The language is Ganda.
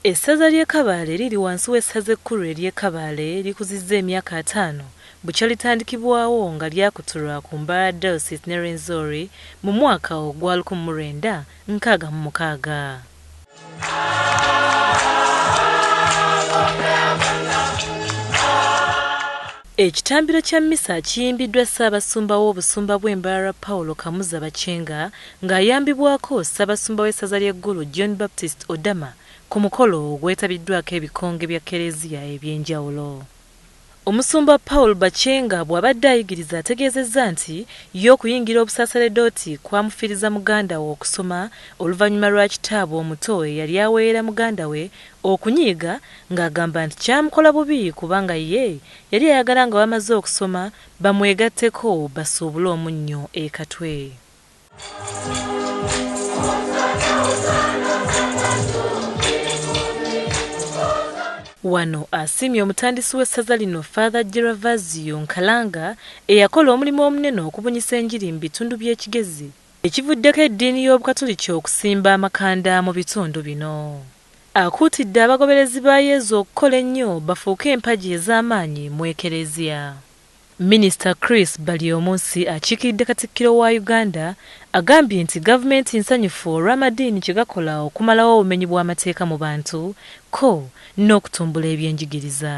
Esaza ly'e Kabale liri wansi w'essaza ekkulu ery'e Kabale likuzizza emyaka 5 bukya litandikibwawo nga lyakutulwa ku Mbarara Diocese ne Rwenzori mu mwaka ogwa 1966. Ekitambiro kya mmisa kiyimbiddwa Ssaabasumba w'obusumba bw'e Mbarara Paulo Kamuza Bachenga ng'ayambibwako Ssaabasumba w'essaza ly'eggulu John Baptist Odama ku mukolo ogwetabiddwako ebikonge bya Krezia eby'enjawulo. Omusumba Paul Bachenga bw'abadde ayigiriza ategeezezza nti y'okuyingira obusaasaredooti kwamufiiriza muganda we okusoma oluvannyuma lwa kitaabwe omuto eyali aweerera muganda we okunyiiga ng'agamba nti kyamukola bubi kubanga ye yali ayagala nga bamaze okusoma bamwegatteko basuubule omunnyo ekatwe. Wano asimye omutandisi w'essaza lino Father Gervasio Nkalanga eyakola omulimu omunene okubunyisa enjiri mu bitundu by'ekigezi ekivuddeko eddiini y'Obukatoliki okusimba amakanda mu bitundu bino. Akuutidde abagoberezi ba Yezu okukola ennyo bafuuke empagi ez'amaanyi mu Krezia. Minisita Chris Baliomunsi akiikiridde Katikkiro wa Uganda agambye nti gavumenti nsanyufu olw'amadiini kye gakola okumalawo obumenyi bw'amateeka mu bantu ko n'okutumbula ebyenjigiriza.